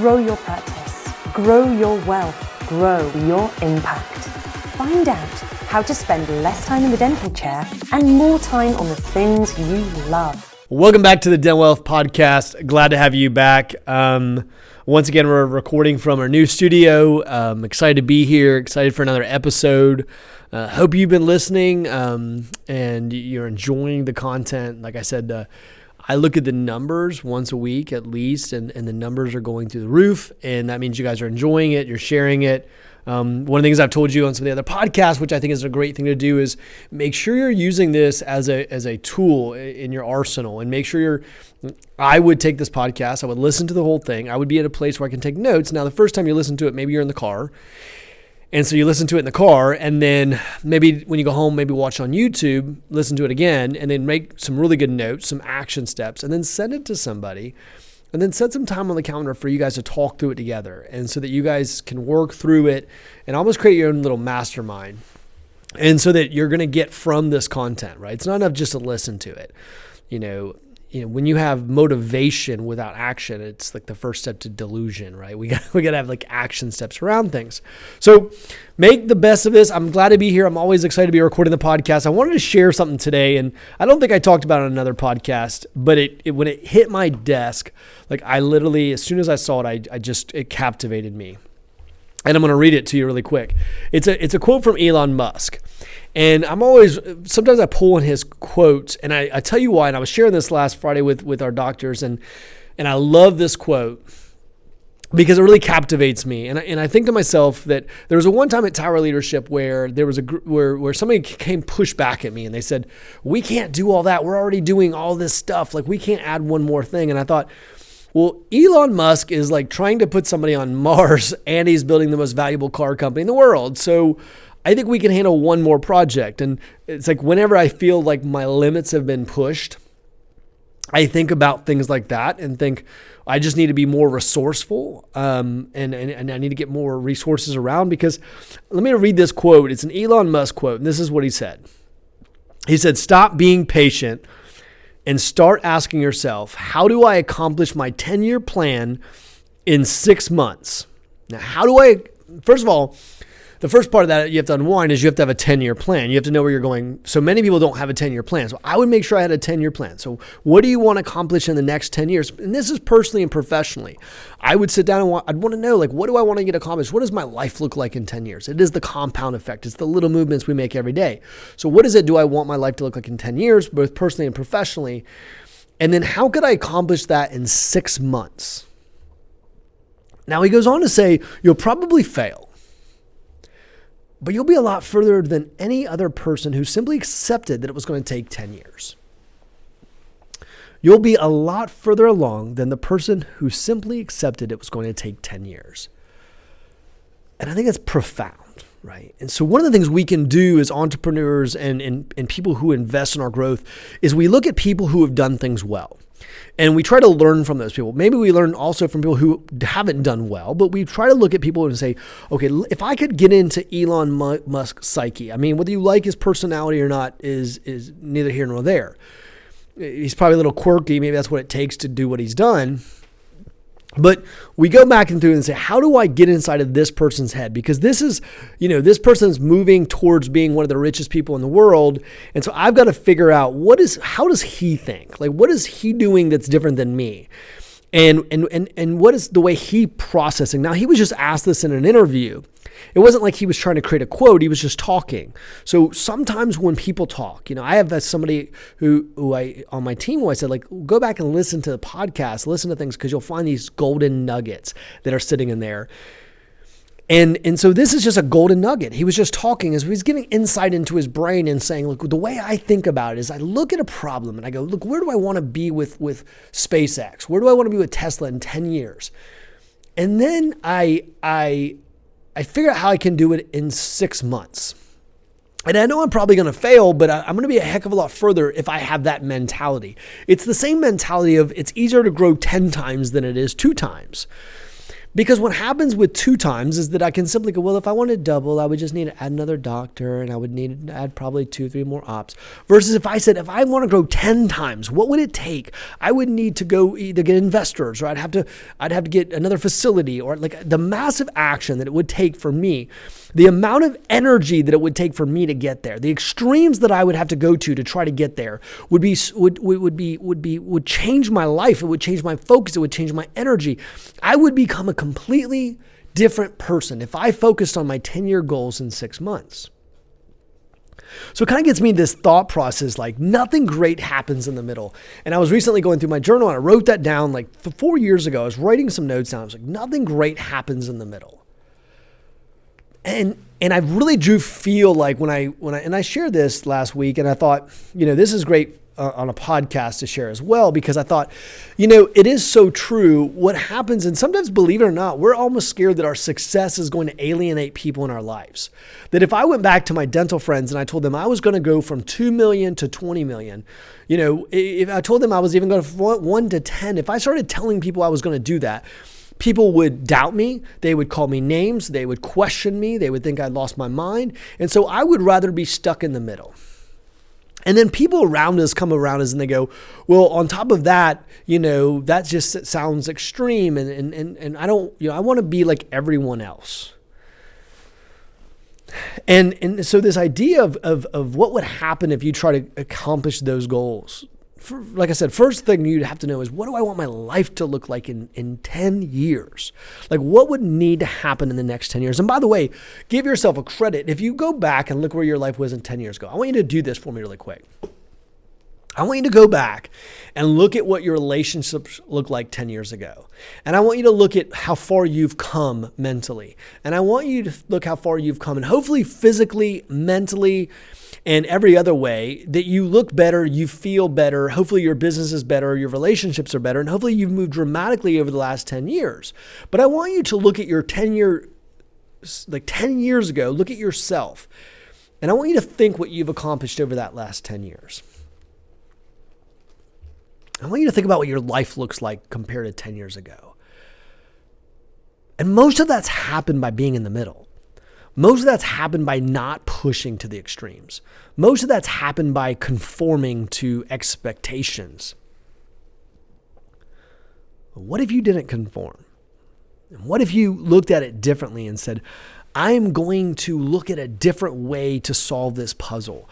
Grow your practice, grow your wealth, grow your impact. Find out how to spend less time in the dental chair and more time on the things you love. Welcome back to the Dental Wealth Podcast. Glad to have you back. Once again, we're recording from our new studio. Excited to be here. Excited for another episode. Hope you've been listening and you're enjoying the content. Like I said, I look at the numbers once a week at least, and the numbers are going through the roof, and that means you guys are enjoying it, you're sharing it. One of the things I've told you on some of the other podcasts, which I think is a great thing to do, is make sure you're using this as a tool in your arsenal, and make sure I would take this podcast, I would listen to the whole thing, I would be at a place where I can take notes. Now, the first time you listen to it, maybe you're in the car, and so you listen to it in the car, and then maybe when you go home, maybe watch on YouTube, listen to it again, and then make some really good notes, some action steps, and then send it to somebody, and then set some time on the calendar for you guys to talk through it together, and so that you guys can work through it and almost create your own little mastermind, and so that you're going to get from this content, right? It's not enough just to listen to it. You know, when you have motivation without action, it's like the first step to delusion, right? We got to have like action steps around things. So make the best of this. I'm glad to be here. I'm always excited to be recording the podcast. I wanted to share something today, and I don't think I talked about it on another podcast, but when it hit my desk, like I literally, as soon as I saw it, it captivated me. And I'm going to read it to you really quick. It's a quote from Elon Musk. And sometimes I pull on his quotes, and I tell you why. And I was sharing this last Friday with our doctors, and I love this quote because it really captivates me. And I think to myself that there was a one time at Tower Leadership where there was where somebody came push back at me, and they said, "We can't do all that. We're already doing all this stuff. Like, we can't add one more thing." And I thought, well, Elon Musk is like trying to put somebody on Mars, and he's building the most valuable car company in the world. So I think we can handle one more project. And it's like whenever I feel like my limits have been pushed, I think about things like that and think I just need to be more resourceful, and I need to get more resources around. Because let me read this quote. It's an Elon Musk quote, and this is what he said. He said, "Stop being patient and start asking yourself, how do I accomplish my 10-year plan in 6 months?" Now, first of all, the first part of that you have to unwind is you have to have a 10-year plan. You have to know where you're going. So many people don't have a 10-year plan. So I would make sure I had a 10-year plan. So what do you want to accomplish in the next 10 years? And this is personally and professionally. I would sit down and I'd want to know, like, what do I want to get accomplished? What does my life look like in 10 years? It is the compound effect. It's the little movements we make every day. So what do I want my life to look like in 10 years, both personally and professionally? And then how could I accomplish that in 6 months? Now he goes on to say, you'll probably fail, but you'll be a lot further than any other person who simply accepted that it was going to take 10 years. You'll be a lot further along than the person who simply accepted it was going to take 10 years. And I think that's profound, right? And so one of the things we can do as entrepreneurs and people who invest in our growth is we look at people who have done things well. And we try to learn from those people. Maybe we learn also from people who haven't done well, but we try to look at people and say, okay, if I could get into Elon Musk's psyche, I mean, whether you like his personality or not is neither here nor there. He's probably a little quirky. Maybe that's what it takes to do what he's done. But we go back and through and say, how do I get inside of this person's head? Because this is, this person's moving towards being one of the richest people in the world. And so I've got to figure out how does he think? Like, what is he doing that's different than me? And what is the way he processing? Now, he was just asked this in an interview. It wasn't like he was trying to create a quote. He was just talking. So sometimes when people talk, I have somebody who I on my team who I said, like, go back and listen to the podcast, listen to things, because you'll find these golden nuggets that are sitting in there. And so this is just a golden nugget. He was just talking as he was giving insight into his brain and saying, look, the way I think about it is I look at a problem and I go, look, where do I want to be with SpaceX? Where do I want to be with Tesla in 10 years? And then I figure out how I can do it in 6 months. And I know I'm probably going to fail, but I'm going to be a heck of a lot further if I have that mentality. It's the same mentality of it's easier to grow 10 times than it is 2 times. Because what happens with 2 times is that I can simply go, well, if I want to double, I would just need to add another doctor and I would need to add probably 2, 3 more ops. Versus if I said, if I want to grow 10 times, what would it take? I would need to go either get investors, or I'd have to get another facility, or like the massive action that it would take for me, the amount of energy that it would take for me to get there, the extremes that I would have to go to try to get there would change my life. It would change my focus. It would change my energy. I would become a completely different person if I focused on my 10-year goals in 6 months. So it kind of gets me this thought process, like nothing great happens in the middle. And I was recently going through my journal and I wrote that down like 4 years ago. I was writing some notes down. I was like, nothing great happens in the middle. And I really do feel like when I shared this last week, and I thought, this is great on a podcast to share as well, because I thought, it is so true what happens. And sometimes, believe it or not, we're almost scared that our success is going to alienate people in our lives. That if I went back to my dental friends and I told them I was going to go from 2 million to 20 million, if I told them I was even going from 1 to 10, if I started telling people I was going to do that, people would doubt me. They would call me names. They would question me. They would think I'd lost my mind. And so I would rather be stuck in the middle. And then people around us come around us and they go, well, on top of that, that just sounds extreme. And I don't, I want to be like everyone else. And so this idea of what would happen if you try to accomplish those goals. Like I said, first thing you'd have to know is, what do I want my life to look like in 10 years? Like, what would need to happen in the next 10 years? And by the way, give yourself a credit. If you go back and look where your life was in 10 years ago, I want you to do this for me really quick. I want you to go back and look at what your relationships looked like 10 years ago. And I want you to look at how far you've come mentally. And I want you to look how far you've come, and hopefully physically, mentally, and every other way, that you look better, you feel better, hopefully your business is better, your relationships are better, and hopefully you've moved dramatically over the last 10 years. But I want you to look at your 10 years ago, look at yourself. And I want you to think what you've accomplished over that last 10 years. I want you to think about what your life looks like compared to 10 years ago. And most of that's happened by being in the middle. Most of that's happened by not pushing to the extremes. Most of that's happened by conforming to expectations. What if you didn't conform? And what if you looked at it differently and said, I'm going to look at a different way to solve this puzzle?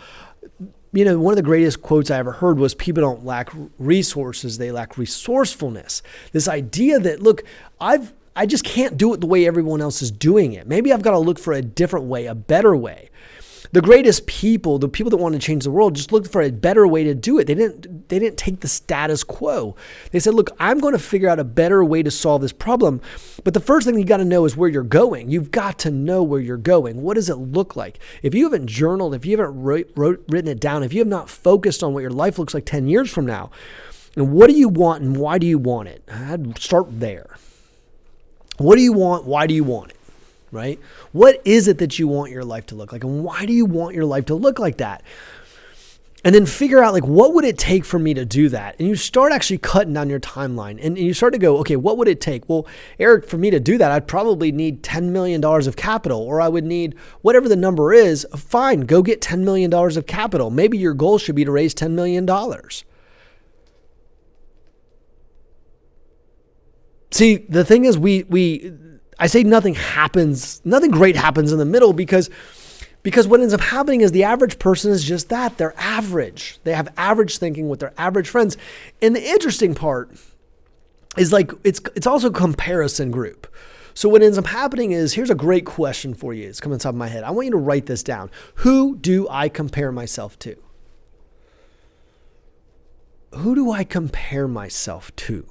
One of the greatest quotes I ever heard was, people don't lack resources, they lack resourcefulness. This idea that, look, I just can't do it the way everyone else is doing it. Maybe I've got to look for a different way, a better way. The greatest people, the people that want to change the world, just looked for a better way to do it. They didn't take the status quo. They said, look, I'm going to figure out a better way to solve this problem. But the first thing you got to know is where you're going. You've got to know where you're going. What does it look like? If you haven't journaled, if you haven't written it down, if you have not focused on what your life looks like 10 years from now, and what do you want and why do you want it? I'd start there. What do you want? Why do you want it? Right? What is it that you want your life to look like? And why do you want your life to look like that? And then figure out, like, what would it take for me to do that? And you start actually cutting down your timeline and you start to go, okay, what would it take? Well, Eric, for me to do that, I'd probably need $10 million of capital, or I would need whatever the number is. Fine, go get $10 million of capital. Maybe your goal should be to raise $10 million. See, the thing is, I say nothing great happens in the middle because what ends up happening is the average person is just that. They're average. They have average thinking with their average friends. And the interesting part is, like, it's also a comparison group. So what ends up happening is, here's a great question for you. It's coming on top of my head. I want you to write this down. Who do I compare myself to? Who do I compare myself to?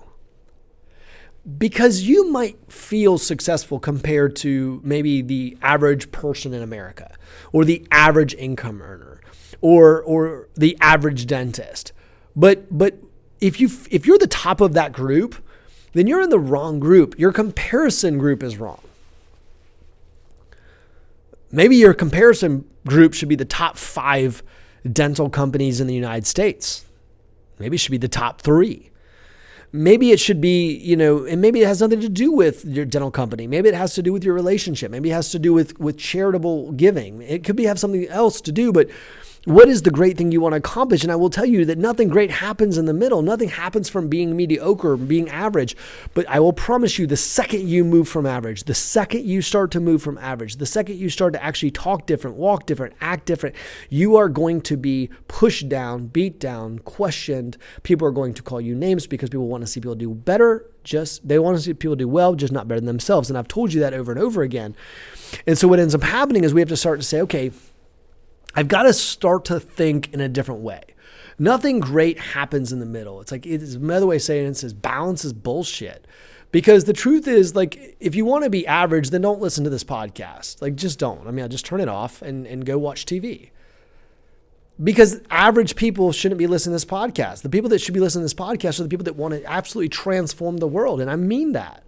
Because you might feel successful compared to maybe the average person in America, or the average income earner, or the average dentist. But if you're the top of that group, then you're in the wrong group. Your comparison group is wrong. Maybe your comparison group should be the top 5 dental companies in the United States. Maybe it should be the top 3. Maybe it should be, and maybe it has nothing to do with your dental company. Maybe it has to do with your relationship. Maybe it has to do with charitable giving. It could have something else to do, but what is the great thing you want to accomplish? And I will tell you that nothing great happens in the middle. Nothing happens from being mediocre, being average. But I will promise you, the second you move from average, the second you start to move from average, the second you start to actually talk different, walk different, act different, you are going to be pushed down, beat down, questioned. People are going to call you names because people want to see people do better. They want to see people do well, just not better than themselves. And I've told you that over and over again. And so what ends up happening is we have to start to say, okay, I've got to start to think in a different way. Nothing great happens in the middle. It's like, it's another way of saying it, says balance is bullshit. Because the truth is, like, if you want to be average, then don't listen to this podcast. Like, just don't. I mean, I'll just turn it off and go watch TV. Because average people shouldn't be listening to this podcast. The people that should be listening to this podcast are the people that want to absolutely transform the world. And I mean that.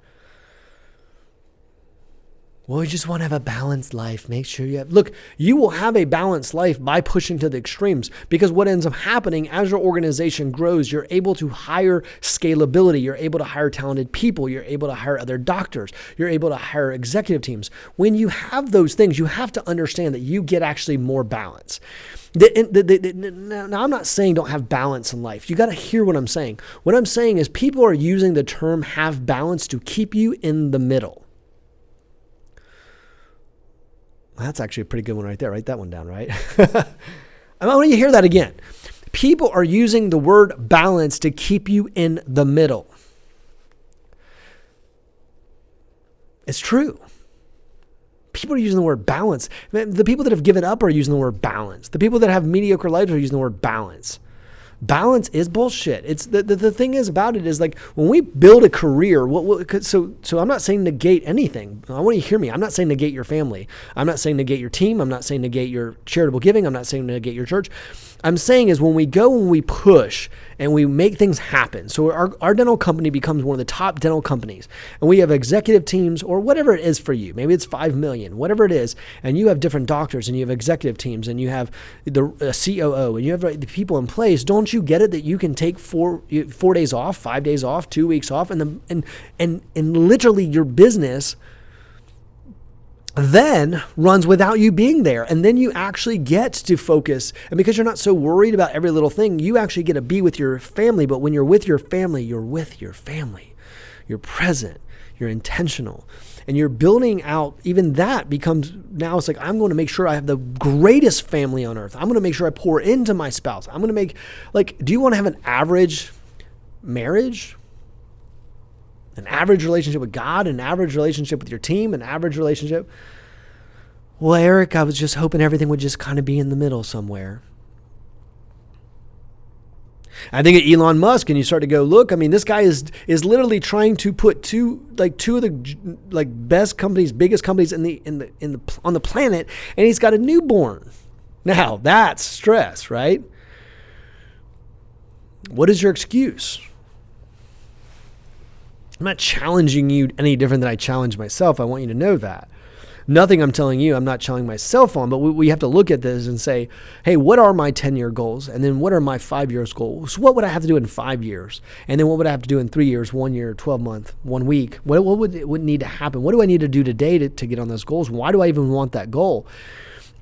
Well, you just want to have a balanced life. Make sure look, you will have a balanced life by pushing to the extremes, because what ends up happening as your organization grows, you're able to hire scalability. You're able to hire talented people. You're able to hire other doctors. You're able to hire executive teams. When you have those things, you have to understand that you get actually more balance. Now, I'm not saying don't have balance in life. You got to hear what I'm saying. What I'm saying is people are using the term have balance to keep you in the middle. That's actually a pretty good one right there. Write that one down, right? I want you to hear that again. People are using the word balance to keep you in the middle. It's true. People are using the word balance. The people that have given up are using the word balance. The people that have mediocre lives are using the word balance. Balance is bullshit. It's the thing is about it is like when we build a career, so I'm not saying negate anything. I want you to hear me. I'm not saying negate your family. I'm not saying negate your team. I'm not saying negate your charitable giving. I'm not saying negate your church. I'm saying is when we push and we make things happen. So our dental company becomes one of the top dental companies, and we have executive teams or whatever it is for you. Maybe it's 5 million, whatever it is. And you have different doctors and you have executive teams and you have the COO and you have the people in place. Don't you get it that you can take 4 days off, 5 days off, 2 weeks off, and literally your business then runs without you being there. And then you actually get to focus. And because you're not so worried about every little thing, you actually get to be with your family. But when you're with your family, you're with your family. You're present. You're intentional. And you're building out, even that becomes, now it's like, I'm going to make sure I have the greatest family on earth. I'm going to make sure I pour into my spouse. I'm going to make, like, do you want to have an average marriage? An average relationship with God, an average relationship with your team, an average relationship? Well, Eric, I was just hoping everything would just kind of be in the middle somewhere. I think of Elon Musk, and you start to go, look, I mean, this guy is literally trying to put two of the best companies, biggest companies on the planet, and he's got a newborn. Now, that's stress, right? What is your excuse? I'm not challenging you any different than I challenge myself. I want you to know that. Nothing I'm telling you, I'm not challenging myself on, but we have to look at this and say, hey, what are my 10-year goals? And then what are my 5 years goals? What would I have to do in 5 years? And then what would I have to do in 3 years, 1 year, 12 months, 1 week? What would need to happen? What do I need to do today to get on those goals? Why do I even want that goal?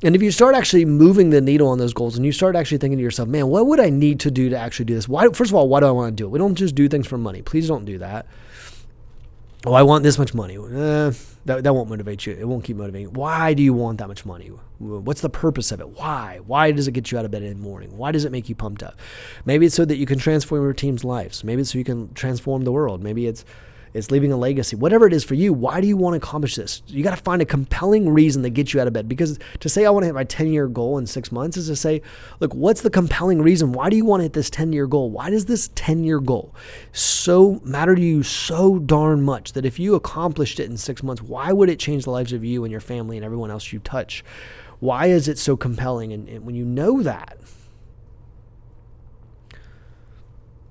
And if you start actually moving the needle on those goals and you start actually thinking to yourself, man, what would I need to do to actually do this? First of all, why do I want to do it? We don't just do things for money. Please don't do that. Oh, I want this much money. That won't motivate you. It won't keep motivating you. Why do you want that much money? What's the purpose of it? Why? Why does it get you out of bed in the morning? Why does it make you pumped up? Maybe it's so that you can transform your team's lives. Maybe it's so you can transform the world. Maybe it's leaving a legacy. Whatever it is for you, why do you want to accomplish this? You got to find a compelling reason that gets you out of bed. Because to say I want to hit my 10-year goal in 6 months is to say, look, what's the compelling reason? Why do you want to hit this 10-year goal? Why does this 10-year goal so matter to you so darn much that if you accomplished it in 6 months, why would it change the lives of you and your family and everyone else you touch? Why is it so compelling? And when you know that,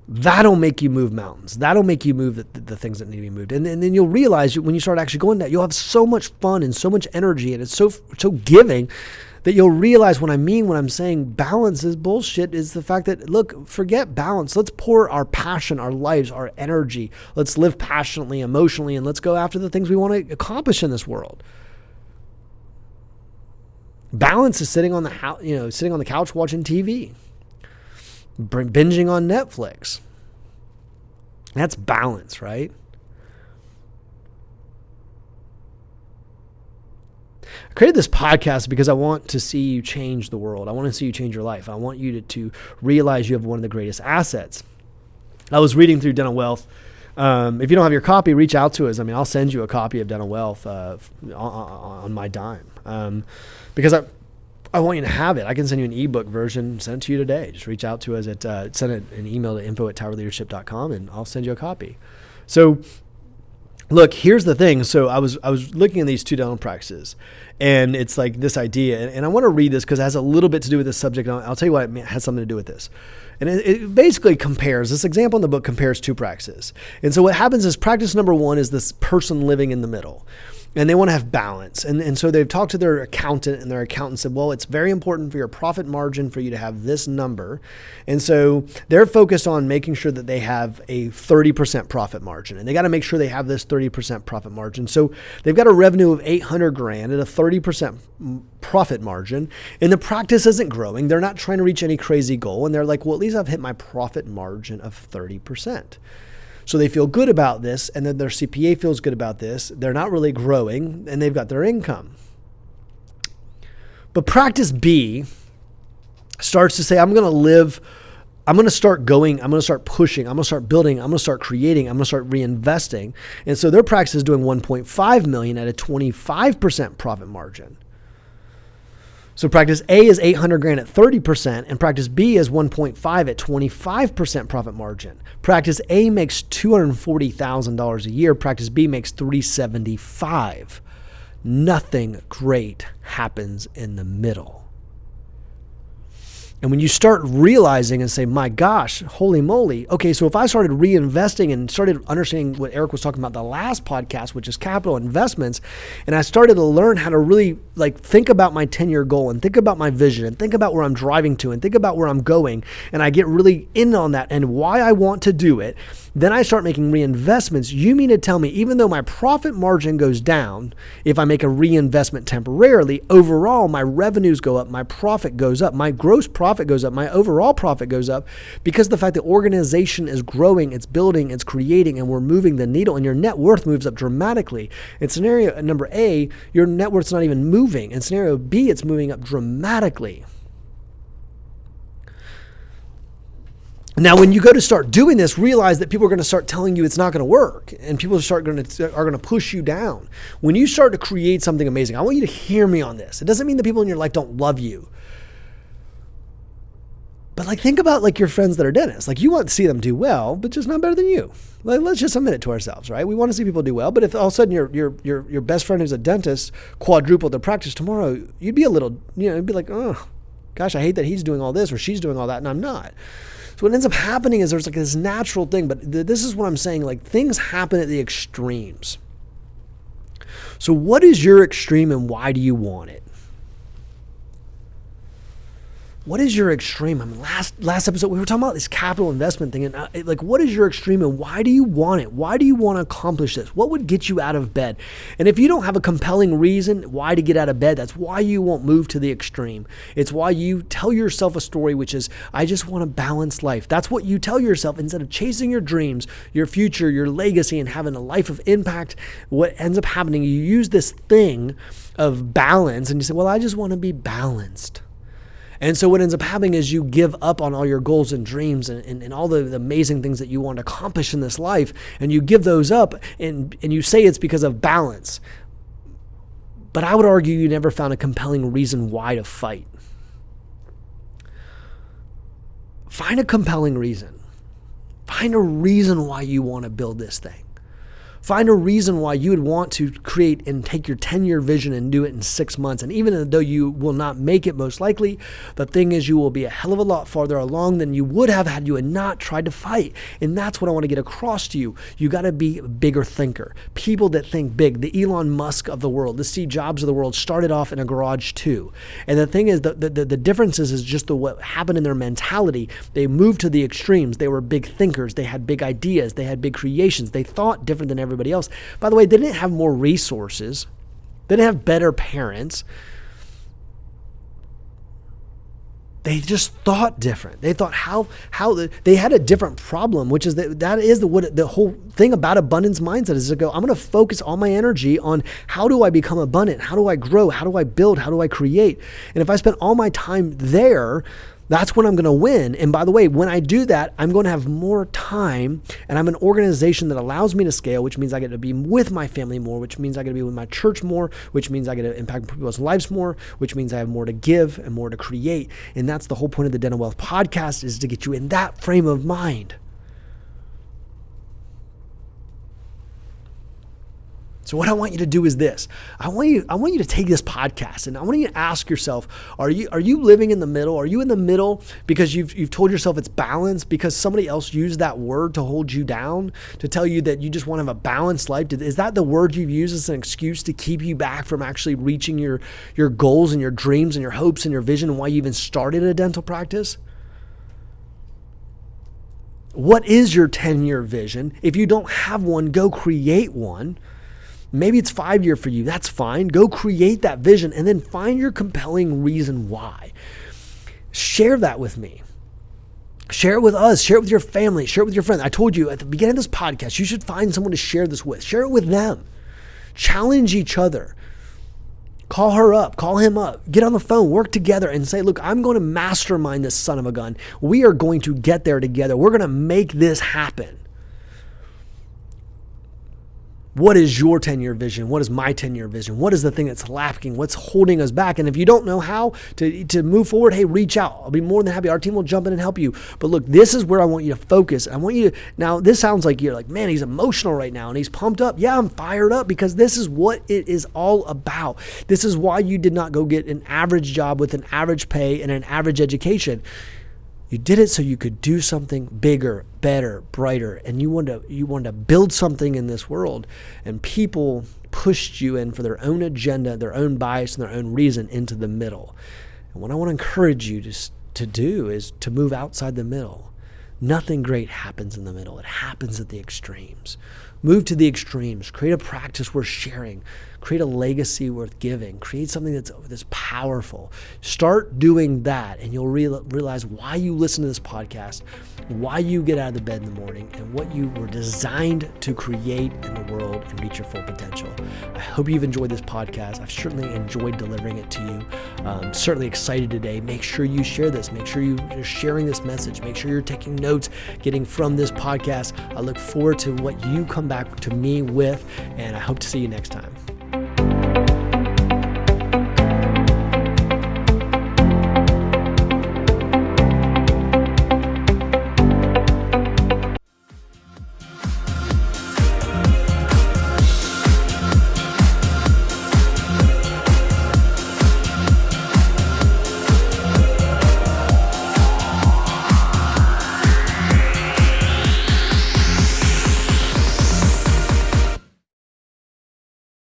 that'll make you move mountains. That'll make you move the things that need to be moved. And then you'll realize when you start actually going that, you'll have so much fun and so much energy, and it's so giving that you'll realize what I mean when I'm saying balance is bullshit is the fact that, look, forget balance. Let's pour our passion, our lives, our energy. Let's live passionately, emotionally, and let's go after the things we want to accomplish in this world. Balance is sitting on the couch watching TV, binging on Netflix. That's balance, right? I created this podcast because I want to see you change the world. I want to see you change your life. I want you to realize you have one of the greatest assets. I was reading through Dental Wealth. If you don't have your copy, reach out to us. I mean, I'll send you a copy of Dental Wealth on my dime because I want you to have it. I can send you an ebook version, send it to you today. Just reach out to us send an email to info@towerleadership.com and I'll send you a copy. So look, here's the thing. So I was looking at these two dental practices, and it's like this idea, and I want to read this because it has a little bit to do with this subject. And I'll tell you why it has something to do with this. And it basically compares, this example in the book compares two practices. And so what happens is practice number one is this person living in the middle. And they want to have balance. And so they've talked to their accountant, and their accountant said, well, it's very important for your profit margin for you to have this number. And so they're focused on making sure that they have a 30% profit margin. And they got to make sure they have this 30% profit margin. So they've got a revenue of $800,000 at a 30% profit margin. And the practice isn't growing. They're not trying to reach any crazy goal. And they're like, well, at least I've hit my profit margin of 30%. So they feel good about this, and then their CPA feels good about this. They're not really growing, and they've got their income. But practice B starts to say, I'm going to start going, I'm going to start pushing, I'm going to start building, I'm going to start creating, I'm going to start reinvesting. And so their practice is doing $1.5 million at a 25% profit margin. So practice A is $800,000 at 30%, and practice B is 1.5 at 25% profit margin. Practice A makes $240,000 a year. Practice B makes $375,000. Nothing great happens in the middle. And when you start realizing and say, my gosh, holy moly. Okay, so if I started reinvesting and started understanding what Eric was talking about the last podcast, which is capital investments, and I started to learn how to really think about my 10-year goal and think about my vision and think about where I'm driving to and think about where I'm going, and I get really in on that and why I want to do it, then I start making reinvestments. You mean to tell me, even though my profit margin goes down, if I make a reinvestment temporarily, overall my revenues go up, my profit goes up, my gross profit goes up, my overall profit goes up, because the fact that organization is growing, it's building, it's creating, and we're moving the needle, and your net worth moves up dramatically. In scenario number A, your net worth's not even moving. In scenario B, it's moving up dramatically. Now, when you go to start doing this, realize that people are going to start telling you it's not going to work, and people are going to push you down. When you start to create something amazing, I want you to hear me on this. It doesn't mean the people in your life don't love you. But think about your friends that are dentists. You want to see them do well, but just not better than you. Let's just admit it to ourselves, right? We want to see people do well, but if all of a sudden your best friend who's a dentist quadrupled their practice tomorrow, you'd be a little, you'd be like, oh, gosh, I hate that he's doing all this or she's doing all that and I'm not. So what ends up happening is there's this natural thing, but this is what I'm saying, things happen at the extremes. So what is your extreme and why do you want it? What is your extreme? I mean, last episode, we were talking about this capital investment thing. And what is your extreme and why do you want it? Why do you want to accomplish this? What would get you out of bed? And if you don't have a compelling reason why to get out of bed, that's why you won't move to the extreme. It's why you tell yourself a story, which is, I just want a balanced life. That's what you tell yourself instead of chasing your dreams, your future, your legacy, and having a life of impact. What ends up happening, you use this thing of balance and you say, well, I just want to be balanced. And so what ends up happening is you give up on all your goals and dreams and all the amazing things that you want to accomplish in this life, and you give those up and you say it's because of balance. But I would argue you never found a compelling reason why to fight. Find a compelling reason. Find a reason why you want to build this thing. Find a reason why you would want to create and take your 10-year vision and do it in 6 months. And even though you will not make it most likely, the thing is you will be a hell of a lot farther along than you would have had you had not tried to fight. And that's what I want to get across to you. You got to be a bigger thinker. People that think big, the Elon Musk of the world, the Steve Jobs of the world started off in a garage too. And the thing is, the differences is just what happened in their mentality. They moved to the extremes. They were big thinkers. They had big ideas. They had big creations. They thought different than everybody else. By the way, they didn't have more resources. They didn't have better parents. They just thought different. They thought how they had a different problem, which is that is the whole thing about abundance mindset is to go, I'm going to focus all my energy on how do I become abundant? How do I grow? How do I build? How do I create? And if I spend all my time there, that's when I'm going to win. And by the way, when I do that, I'm going to have more time, and I'm an organization that allows me to scale, which means I get to be with my family more, which means I get to be with my church more, which means I get to impact people's lives more, which means I have more to give and more to create. And that's the whole point of the Den of Wealth podcast, is to get you in that frame of mind. So what I want you to do is this. I want you to take this podcast, and I want you to ask yourself, are you living in the middle? Are you in the middle because you've told yourself it's balanced because somebody else used that word to hold you down, to tell you that you just want to have a balanced life? Is that the word you've used as an excuse to keep you back from actually reaching your goals and your dreams and your hopes and your vision, and why you even started a dental practice? What is your 10-year vision? If you don't have one, go create one. Maybe it's 5-year for you. That's fine. Go create that vision and then find your compelling reason why. Share that with me. Share it with us. Share it with your family. Share it with your friends. I told you at the beginning of this podcast, you should find someone to share this with. Share it with them. Challenge each other. Call her up. Call him up. Get on the phone. Work together and say, look, I'm going to mastermind this son of a gun. We are going to get there together. We're going to make this happen. What is your 10-year vision? What is my 10-year vision? What is the thing that's lacking? What's holding us back? And if you don't know how to move forward, hey, reach out. I'll be more than happy. Our team will jump in and help you. But look, this is where I want you to focus. I want you to, now this sounds like you're like, man, he's emotional right now and he's pumped up. Yeah, I'm fired up because this is what it is all about. This is why you did not go get an average job with an average pay and an average education. You did it so you could do something bigger, better, brighter, and you wanted to build something in this world, and people pushed you in for their own agenda, their own bias, and their own reason into the middle. And what I want to encourage you to do is to move outside the middle. Nothing great happens in the middle. It happens at the extremes. Move to the extremes. Create a practice worth sharing. Create a legacy worth giving. Create something that's powerful. Start doing that, and you'll realize why you listen to this podcast, why you get out of the bed in the morning, and what you were designed to create in the world and reach your full potential. I hope you've enjoyed this podcast. I've certainly enjoyed delivering it to you. I'm certainly excited today. Make sure you share this. Make sure you're sharing this message. Make sure you're taking notes, getting from this podcast. I look forward to what you come back to me with, and I hope to see you next time.